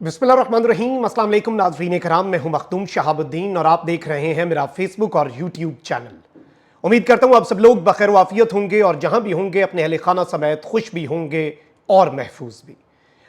बिस्मिल्लाहिर्रहमानिर्रहीम। अस्सलाम वालेकुम नाज़रीन कराम, मैं हूं मखदूम शहाबुद्दीन और आप देख रहे हैं मेरा फेसबुक और यूट्यूब चैनल। उम्मीद करता हूं आप सब लोग बखैर वाफियत होंगे और जहां भी होंगे अपने अहले खाना समेत खुश भी होंगे और महफूज भी।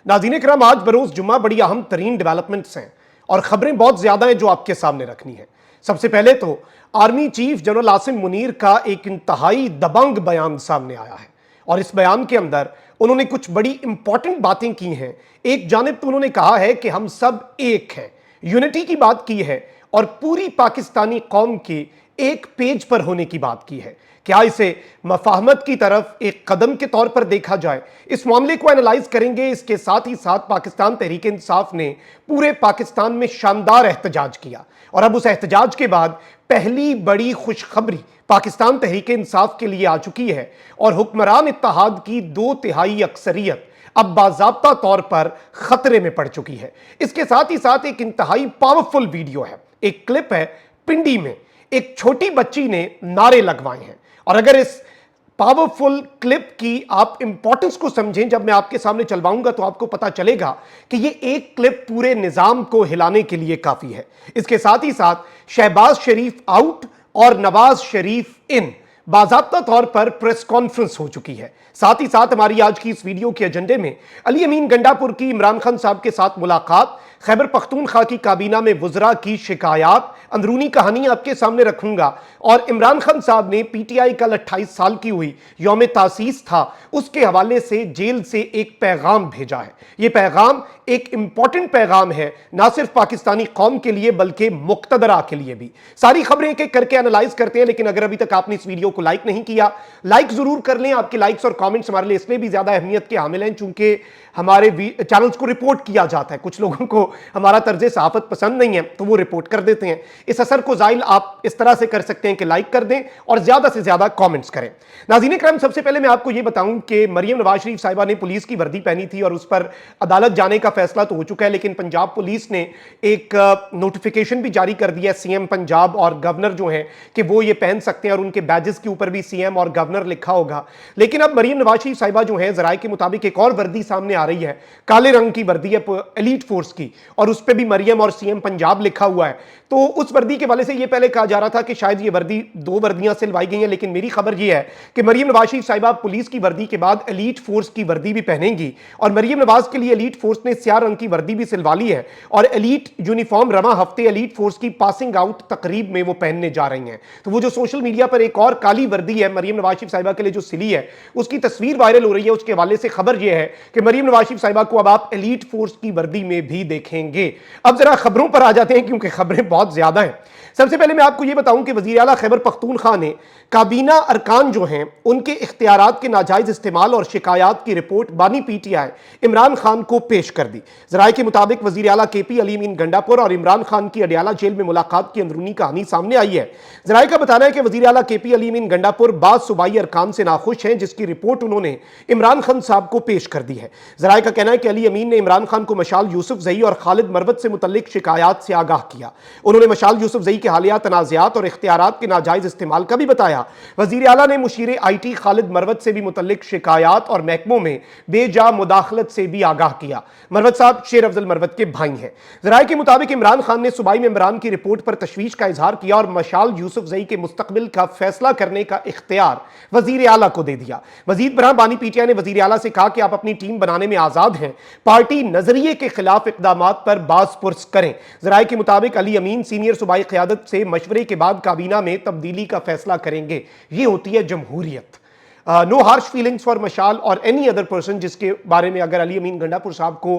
नाज़रीन कराम, आज बरोज़ जुम्मा बड़ी अहम तरीन डेवलपमेंट्स हैं और ख़बरें बहुत ज़्यादा हैं जो आपके सामने रखनी है। सबसे पहले तो army chief general Asim Munir का एक इंतहाई दबंग बयान सामने आया है और इस बयान के अंदर उन्होंने कुछ बड़ी इंपॉर्टेंट बातें की हैं। एक जानिब तो उन्होंने कहा है कि हम सब एक हैं, यूनिटी की बात की है और पूरी पाकिस्तानी कौम के एक पेज पर होने की बात की है। क्या इसे मफाहमत की तरफ एक कदम के तौर पर देखा जाए, इस मामले को एनालाइज करेंगे। इसके साथ ही साथ पाकिस्तान तहरीक इंसाफ ने पूरे पाकिस्तान में शानदार एहतजाज किया और अब उस एहतजाज के बाद पहली बड़ी खुशखबरी पाकिस्तान तहरीक इंसाफ के लिए आ चुकी है और हुक्मरान इत्तेहाद की 2/3 अक्सरियत अब बाज़ाब्ता तौर पर खतरे में पड़ चुकी है। इसके साथ ही साथ एक इंतहाई पावरफुल वीडियो है, एक क्लिप है। पिंडी में एक छोटी बच्ची ने नारे लगवाए हैं और अगर इस पावरफुल क्लिप की आप इंपॉर्टेंस को समझें, जब मैं आपके सामने चलवाऊंगा तो आपको पता चलेगा कि ये एक क्लिप पूरे निजाम को हिलाने के लिए काफी है। इसके साथ ही साथ शहबाज शरीफ आउट और नवाज शरीफ इन, बाज़ाब्ता तौर पर प्रेस कॉन्फ्रेंस हो चुकी है। साथ ही साथ हमारी आज की इस वीडियो के एजेंडे में अली अमीन गंडापुर की इमरान खान साहब के साथ मुलाकात, खैबर पख्तूनख्वा की काबीना में वुज़रा की शिकायत, अंदरूनी कहानी आपके सामने रखूंगा और इमरान खान साहब ने पीटीआई कल 28 साल की हुई यौम तासीस था, उसके हवाले से जेल से एक पैगाम भेजा है। यह पैगाम एक इंपॉर्टेंट पैगाम है, ना सिर्फ पाकिस्तानी कौम के लिए बल्कि मुक्तदरा के लिए भी। सारी खबरें एक एक करके एनालाइज करते हैं, लेकिन अगर अभी तक आपने इस वीडियो को लाइक नहीं किया, लाइक जरूर कर लें। आपके लाइक्स और कमेंट्स हमारे लिए इसलिए भी ज्यादा अहमियत के हामिल हैं चूंकि हमारे चैनल्स को रिपोर्ट किया जाता है। कुछ लोगों को हमारा तर्ज सहाफत पसंद नहीं है तो वो रिपोर्ट कर देते हैं। इस असर को जाइल आप इस तरह से कर सकते हैं कि लाइक कर दें और ज्यादा से ज्यादा कमेंट्स करें। नाज़रीन करम, सबसे पहले मैं आपको यह बताऊं कि मरियम नवाज शरीफ साहिबा ने पुलिस की वर्दी पहनी थी और उस पर अदालत जाने का फैसला तो हो चुका है, लेकिन पंजाब पुलिस ने एक नोटिफिकेशन भी जारी कर दिया सीएम पंजाब और गवर्नर जो है कि वो ये पहन सकते हैं और उनके बैजेस के ऊपर भी सीएम और गवर्नर लिखा होगा। लेकिन अब मरियम नवाज शरीफ साहिबा जो है, जराये के मुताबिक एक और वर्दी सामने आ रही है, काले रंग की वर्दी है एलीट फोर्स की और उस पर भी मरियम और सीएम पंजाब लिखा हुआ है। तो उस वर्दी के वाले से यह पहले कहा जा रहा था कि शायद ये वर्दी 2 वर्दियां सिलवाई गई हैं, लेकिन मेरी खबर यह है कि मरियम नवाज शरीफ साहिबा पुलिस की वर्दी के बाद एलीट फोर्स की वर्दी भी पहनेंगी और मरियम नवाज के लिए एलीट फोर्स ने स्याह रंग की वर्दी भी सिलवा ली है और एलीट यूनिफॉर्म रवा हफ्ते एलीट फोर्स की पासिंग आउट तकरीब में वो पहनने जा रही हैं। तो वो जो सोशल मीडिया पर एक और काली वर्दी है मरियम नवाज शरीफ साहिबा के लिए जो सिली है, उसकी तस्वीर वायरल हो रही है। उसके हवाले से खबर यह है कि मरियम नवाज शरीफ साहिबा को अब आप एलीट फोर्स की वर्दी में भी देखेंगे। अब जरा खबरों पर आ जाते हैं क्योंकि खबरें बहुत ज्यादा हैं। सबसे पहले मैं आपको यह बताऊं कि वजीर आला खैबर पख्तूनख्वा ने काबीना अरकान जो हैं उनके इख्तियारात के नाजायज इस्तेमाल और शिकायत की रिपोर्ट बानी पीटीआई इमरान खान को पेश कर दी। जराये के मुताबिक वजीर आला केपी अली अमीन गंडापुर और इमरान खान की अडियाला जेल में मुलाकात की अंदरूनी कहानी सामने आई है। जराये का बताना है कि वजीर आला केपी अली अमीन गंडापुर बाद सूबाई अरकान से नाखुश हैं, जिसकी रिपोर्ट उन्होंने इमरान खान साहब को पेश कर दी है। जराये का कहना है कि अली अमीन ने इमरान खान को मशाल यूसुफजई और खालिद मरवत से मुतल्लिक शिकायत से आगाह किया। उन्होंने मशाल यूसुफजई के हालिया तनाज़ात और इख्तियारात के नाजायज इस्तेमाल का भी बताया। वज़ीर आला ने मुशीर आईटी खालिद मरवत से भी मुतल्लिक शिकायत और महकमों में बेजा मुदाखलत से भी आगाह किया। मरवत साहब शेर अफजल मरवत के भाई हैं। ज़राए के मुताबिक इमरान खान ने सूबाई मेंबरान की रिपोर्ट पर तशवीश का इजहार किया और मशाल यूसुफजई के मुस्तकबिल का फैसला करने का इख्तियार वज़ीर आला को दे दिया। वज़ीर बरहान बानी पीटीआई ने वज़ीर आला से कहा कि आप अपनी टीम बनाने में आज़ाद हैं, पार्टी नजरिए के खिलाफ इक़दामात पर बाज़ पुरस करें। ज़राए के मुताबिक अली अमीन सीनियर सूबाई क़यादत से मशवरे के बाद काबीना में तब्दीली का फैसला करेंगे। ये होती है जमहूरियत। नो हार्श फीलिंग्स फॉर मशाल और एनी अदर पर्सन जिसके बारे में अगर अली अमीन गंडापुर साहब को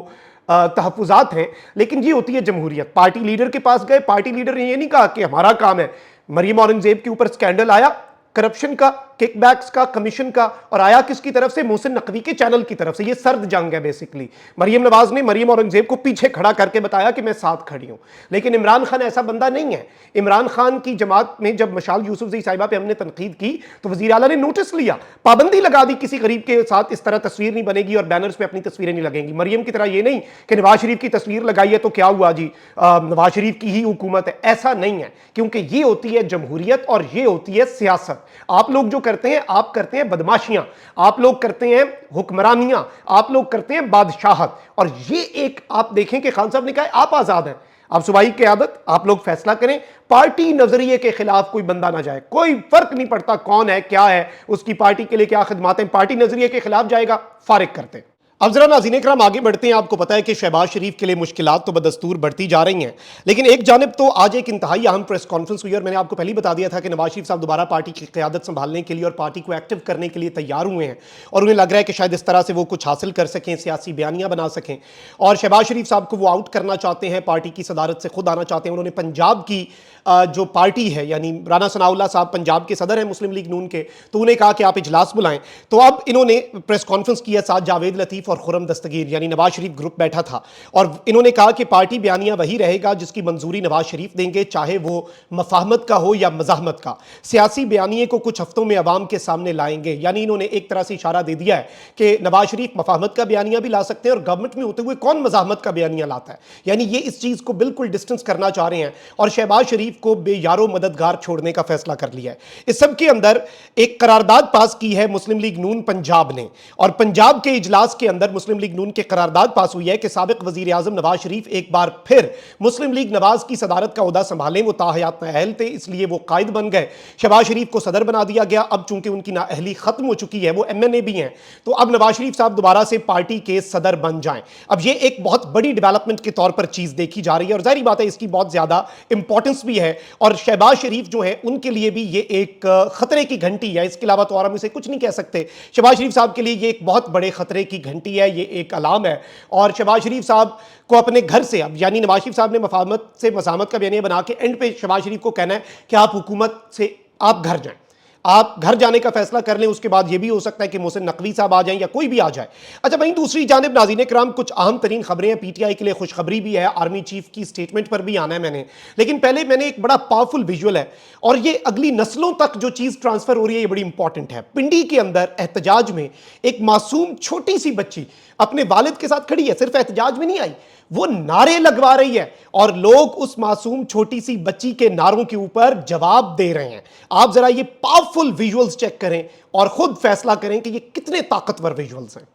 तहफ़्फ़ुज़ात हैं, लेकिन ये होती है जमहूरियत। पार्टी लीडर के पास गए, पार्टी लीडर ने ये नहीं कहा कि हमारा काम है। मरियम औरंगजेब के ऊपर स्कैंडल आया, करप्शन का, किकबैक्स का, कमीशन का, और आया किसकी तरफ से? मोहसिन नकवी के चैनल की तरफ से। ये सर्द जंग है बेसिकली। मरियम नवाज ने मरियम औरंगजेब को पीछे खड़ा करके बताया कि मैं साथ खड़ी हूं, लेकिन इमरान खान ऐसा बंदा नहीं है। इमरान खान की जमात में जब मशाल यूसुफजई साहिबा पे हमने तनकीद की तो वज़ीर आला ने नोटिस लिया, पाबंदी लगा दी, किसी गरीब के साथ इस तरह तस्वीर नहीं बनेगी और बैनर्स पे अपनी तस्वीरें नहीं लगेंगी। मरियम की तरह ये नहीं कि नवाज शरीफ की तस्वीर लगाई है तो क्या हुआ जी, नवाज शरीफ की ही हुकूमत है, ऐसा नहीं है। क्योंकि ये होती है जमहूरियत और ये होती है सियासत। आप लोग जो करते हैं, आप करते हैं बदमाशियां, आप लोग करते हैं हुक्मरानियां, आप लोग करते हैं बादशाहत। और ये एक आप देखें कि खान साहब ने कहा आप आजाद हैं, आप सुबाई क़यादत, आप लोग फैसला करें, पार्टी नजरिए के खिलाफ कोई बंदा ना जाए, कोई फर्क नहीं पड़ता कौन है क्या है, उसकी पार्टी के लिए क्या खिदमतें, पार्टी नजरिए के खिलाफ जाएगा, फारिग करते। अब जरा नाज़रीन इकराम आगे बढ़ते हैं। आपको पता है कि शहबाज शरीफ के लिए मुश्किलात तो बदस्तूर बढ़ती जा रही हैं, लेकिन एक जानिब तो आज एक इंतहाई अहम प्रेस कॉन्फ्रेंस हुई और मैंने आपको पहले ही बता दिया था कि नवाज शरीफ साहब दोबारा पार्टी की क़यादत संभालने के लिए और पार्टी को एक्टिव करने के लिए तैयार हुए हैं और उन्हें लग रहा है कि शायद इस तरह से वो कुछ हासिल कर सकें, सियासी बयानियां बना सकें और शहबाज शरीफ साहब को वो आउट करना चाहते हैं, पार्टी की सदारत से खुद आना चाहते हैं। उन्होंने पंजाब की जो पार्टी है यानी राना सनाउल्लाह साहब पंजाब के सदर हैं मुस्लिम लीग नून के, तो उन्हें कहा कि आप इजलास बुलाएं। तो अब इन्होंने प्रेस कॉन्फ्रेंस किया, साथ जावेद लतीफ़ और खुर्रम दस्तगीर यानी नवाज शरीफ ग्रुप बैठा था और इन्होंने कहा कि पार्टी बयानिया वही रहेगा जिसकी मंजूरी नवाज शरीफ देंगे, चाहे वो मफाहमत का हो या मज़ाहमत का। सियासी बयानिए को कुछ हफ्तों में अवाम के सामने लाएंगे, यानी इन्होंने एक तरह से इशारा दे दिया है कि नवाज शरीफ मफाहमत का बयानिया भी ला सकते हैं और गवर्नमेंट में होते हुए कौन मज़ाहमत का बयानिया लाता है, यानी ये इस चीज़ को बिल्कुल डिस्टेंस करना चाह रहे हैं और शहबाज शरीफ को बेयारो मददगार छोड़ने का फैसला कर लिया है। इस सब के अंदर एक करारदाद पास की है मुस्लिम लीग नून पंजाब ने और पंजाब के इजलास के अंदर मुस्लिम लीग नून के करारदाद पास हुई है कि साबिक वजीर आजम नवाज शरीफ एक बार फिर मुस्लिम लीग नवाज की सदारत का ओहदा संभालें। वो ताहयात नाअहल थे इसलिए वो कायद बन गए, शहबाज शरीफ को सदर बना दिया गया। अब चूंकि उनकी नाअहली खत्म हो चुकी है, वो एमएनए भी हैं, तो अब नवाज शरीफ साहब दोबारा से पार्टी के सदर बन जाएं। अब ये एक बहुत बड़ी डेवलपमेंट के तौर पर चीज देखी जा रही है और जाहिर बात है इसकी बहुत ज्यादा इंपॉर्टेंस भी है और शहबाज शरीफ जो है उनके लिए भी ये एक खतरे की घंटी है, इसके अलावा तो और हम इसे कुछ नहीं कह सकते। शहबाज शरीफ साहब के लिए ये एक बहुत बड़े खतरे की घंटी है, ये एक अलार्म है और शहबाज शरीफ साहब को अपने घर से, अब यानी नवाज शरीफ साहब ने मफाहमत से मज़ाहमत का बयानिया बना के एंड पे शहबाज शरीफ को कहना है कि आप हुकूमत से आप घर जाएं, आप घर जाने का फैसला कर लें। उसके बाद यह भी हो सकता है कि मोहसिन नकवी साहब आ जाएं या कोई भी आ जाए। अच्छा, वहीं दूसरी जानिब नाज़रीन किराम कुछ अहम तरीन खबरें हैं, पीटीआई के लिए खुशखबरी भी है, आर्मी चीफ की स्टेटमेंट पर भी आना है मैंने, लेकिन पहले मैंने एक बड़ा पावरफुल विजुअल है और ये अगली नस्लों तक जो चीज़ ट्रांसफर हो रही है ये बड़ी इंपॉर्टेंट है। पिंडी के अंदर एहतजाज में एक मासूम छोटी सी बच्ची अपने वालिद के साथ खड़ी है, सिर्फ एहतजाज में नहीं आई, वो नारे लगवा रही है और लोग उस मासूम छोटी सी बच्ची के नारों के ऊपर जवाब दे रहे हैं। आप जरा ये पावरफुल विजुअल्स चेक करें और खुद फैसला करें कि ये कितने ताकतवर विजुअल्स हैं।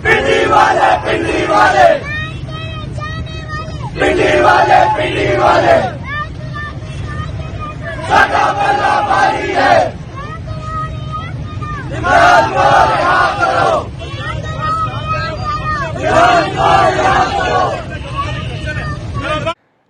पिंडी वाले पिंडी वाले पिंडी वाले पिंडी वाले सदा बल्ला भारी है, इमरान को रिहा करो, इमरान को रिहा करो।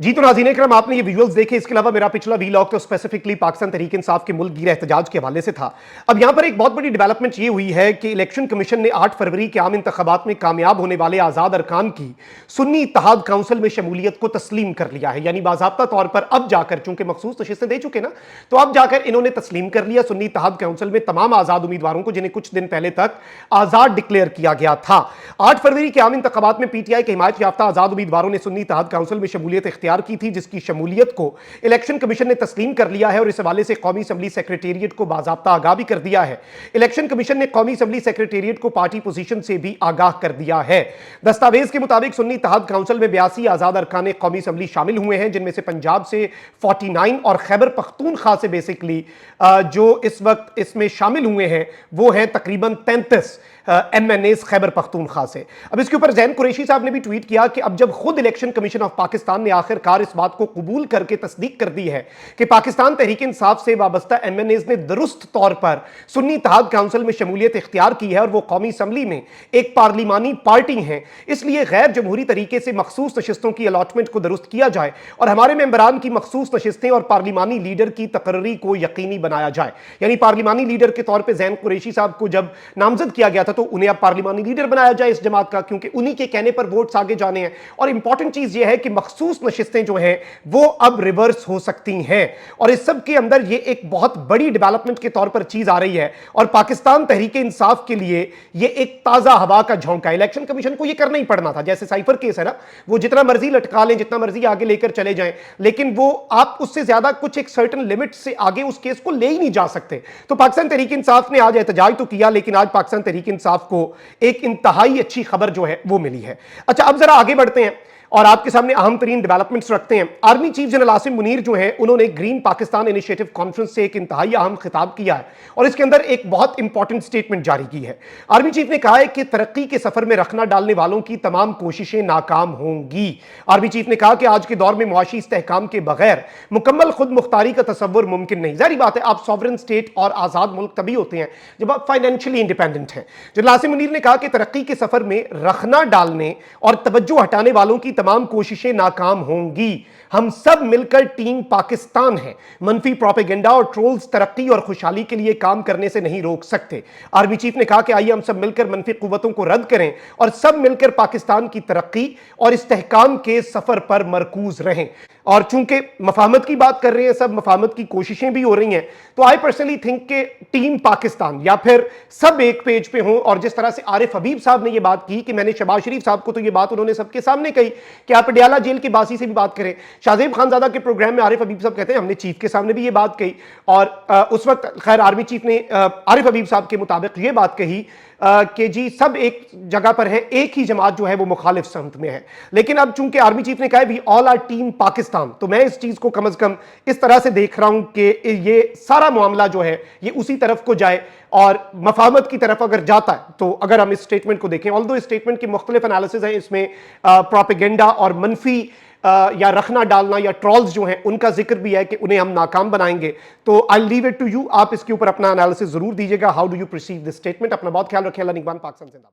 जी तो नाज़रीन इकराम आपने ये विजुअल्स देखे, इसके अलावा मेरा पिछला वीलॉग तो स्पेसिफिकली पाकिस्तान तहरीक इंसाफ के मुल्क गिर एहतजाज के हवाले से था। अब यहां पर एक बहुत बड़ी डेवलपमेंट ये हुई है कि इलेक्शन कमीशन ने 8 फरवरी के आम इंतखाबात में कामयाब होने वाले आज़ाद अरकान की सुन्नी इत्तेहाद काउंसिल में शमूलियत को तस्लीम कर लिया है, यानी बाज़ाब्ता तौर पर अब जाकर, चूंकि मखसूस नशिस्तें दे चुके ना, तो अब जाकर इन्होंने तस्लीम कर लिया सुन्नी इत्तेहाद काउंसिल में तमाम आज़ाद उम्मीदवारों को जिन्हें कुछ दिन पहले तक आज़ाद डिक्लेयर किया गया था। 8 फरवरी के आम इंतखाबात में पीटीआई के हिमायत याफ्ता आज़ाद उम्मीदवारों ने सुन्नी इत्तेहाद काउंसिल में शमूलियत इख्तियार की थी, जिसकी शमूलियत को इलेक्शन कमीशन ने तस्लीम कर लिया है और इस हवाले से कौमी असम्बली सेक्रेटेरिएट को बाज़ाब्ता आगाह भी कर दिया है। इलेक्शन कमीशन ने कौमी असम्बली सेक्रेटेरिएट को पार्टी पोजीशन से भी आगाह कर दिया है। दस्तावेज के मुताबिक सुन्नी इत्तेहाद काउंसिल में 82 आज़ाद अरकान कौमी असम्बली शामिल हुए हैं, जिनमें से पंजाब से 49 और खैबर पख्तूनख्वा से बेसिकली जो इस वक्त इसमें शामिल हुए हैं वो हैं तकरीबन 33 एमएनएस खैबर पख्तूनख्वा से। अब इसके ऊपर जैन कुरैशी साहब ने भी ट्वीट किया कि अब जब खुद इलेक्शन कमीशन ऑफ पाकिस्तान ने आखिरकार इस बात को कबूल करके तस्दीक कर दी है कि पाकिस्तान तहरीक इंसाफ से वाबस्ता एमएनएस ने दुरुस्त तौर पर सुन्नी इत्तेहाद काउंसिल में शमूलियत इख्तियार की है और वो कौमी असम्बली में एक पार्लिमानी पार्टी है, इसलिए गैर जमहूरी तरीके से मखसूस नशिस्तों की अलॉटमेंट को दुरुस्त किया जाए और हमारे मेंबरान की मखसूस नशिस्तें और पार्लिमानी लीडर की तकर्री को यकीनी बनाया जाए। यानी पार्लिमानी लीडर के तौर पर जैन कुरैशी साहब को जब नामजद किया गया था तो उन्हें अब पार्लिमानी लीडर बनाया जाए इस जमात का, क्योंकि उन्हीं के कहने पर वोट्स आगे जाने हैं। और इंपॉर्टेंट चीज यह है कि मखसूस नशिस्तें किस्तें जो हैं वो अब रिवर्स हो सकती हैं। और इस सब के अंदर ये एक बहुत बड़ी डेवलपमेंट के तौर पर चीज आ रही है और पाकिस्तान तहरीक इंसाफ के लिए ये एक ताजा हवा का झोंका। इलेक्शन कमीशन को ये करना ही पड़ना था। जैसे साइफर केस है ना, वो जितना मर्जी लटका लें, जितना मर्जी आगे लेकर चले जाएं, लेकिन वो आप उससे ज्यादा कुछ एक सर्टेन लिमिट से आगे उस केस को ले ही नहीं जा सकते। तो पाकिस्तान तहरीक इंसाफ ने आज एहतजाज तो किया, लेकिन आज पाकिस्तान तहरीक इंसाफ को एक इंतहाई अच्छी खबर जो है वो मिली है। अच्छा, अब जरा आगे बढ़ते हैं और आपके सामने अहम तरीन डेवलपमेंट्स रखते हैं। Army chief general Asim Munir जो है, उन्होंने ग्रीन पाकिस्तान इनिशिएटिव कॉन्फ्रेंस से एक इंतहाई अहम खिताब किया है और इसके अंदर एक बहुत इंपॉर्टेंट स्टेटमेंट जारी की है। आर्मी चीफ ने कहा है कि तरक्की के सफर में रखना डालने वालों की तमाम कोशिशें नाकाम होंगी। आर्मी चीफ ने कहा कि आज के दौर में मुआशी इस्तेहकाम के बगैर मुकम्मल खुद मुख्तारी का तस्वुर मुमकिन नहीं। जारी बात है, आप सॉवरेन स्टेट और आजाद मुल्क तभी होते हैं जब आप फाइनेंशियली इंडिपेंडेंट हैं। जनरल आसिम मुनीर ने कहा कि तरक्की के सफर में रखना डालने और तवज्जो हटाने वालों की तमाम कोशिशें नाकाम होंगी। हम सब मिलकर टीम पाकिस्तान है। मनफी प्रोपेगेंडा और ट्रोल्स तरक्की और खुशहाली के लिए काम करने से नहीं रोक सकते। आर्मी चीफ ने कहा कि आइए हम सब मिलकर मनफी कुव्वतों को रद्द करें और सब मिलकर पाकिस्तान की तरक्की और इस्तेहकाम के सफर पर मरकूज रहें। और चूंकि मफाहमत की बात कर रहे हैं, सब मफाहमत की कोशिशें भी हो रही हैं, तो आई पर्सनली थिंक कि टीम पाकिस्तान या फिर सब एक पेज पे हों। और जिस तरह से आरिफ हबीब साहब ने यह बात की कि मैंने शहबाज शरीफ साहब को तो यह बात उन्होंने सबके सामने कही कि आप पटियाला जेल की बासी से भी बात करें। शाहजेब खानजादा के प्रोग्राम में आरिफ हबीब साहब कहते हैं हमने चीफ के सामने भी यह बात कही और उस वक्त खैर आर्मी चीफ ने आरिफ हबीब साहब के मुताबिक यह बात कही कि जी सब एक जगह पर है, एक ही जमात जो है वो मुखालिफ संत में है। लेकिन अब चूंकि आर्मी चीफ ने कहा we all are team Pakistan, तो मैं इस चीज को कम से कम इस तरह से देख रहा हूं कि ये सारा मामला जो है ये उसी तरफ को जाए और मफाहमत की तरफ अगर जाता है। तो अगर हम इस स्टेटमेंट को देखें, ऑल्दो इस स्टेटमेंट के मुख्तलिफ एनालिसिस हैं, इसमें प्रोपेगेंडा और मनफी या रखना डालना या ट्रॉल्स जो हैं उनका जिक्र भी है कि उन्हें हम नाकाम बनाएंगे। तो I leave it to you, आप इसके ऊपर अपना एनालिसिस जरूर दीजिएगा। How do you perceive this statement? अपना बहुत ख्याल रखें। अल्लाह निगहबान। पाकिस्तान जिंदाबाद।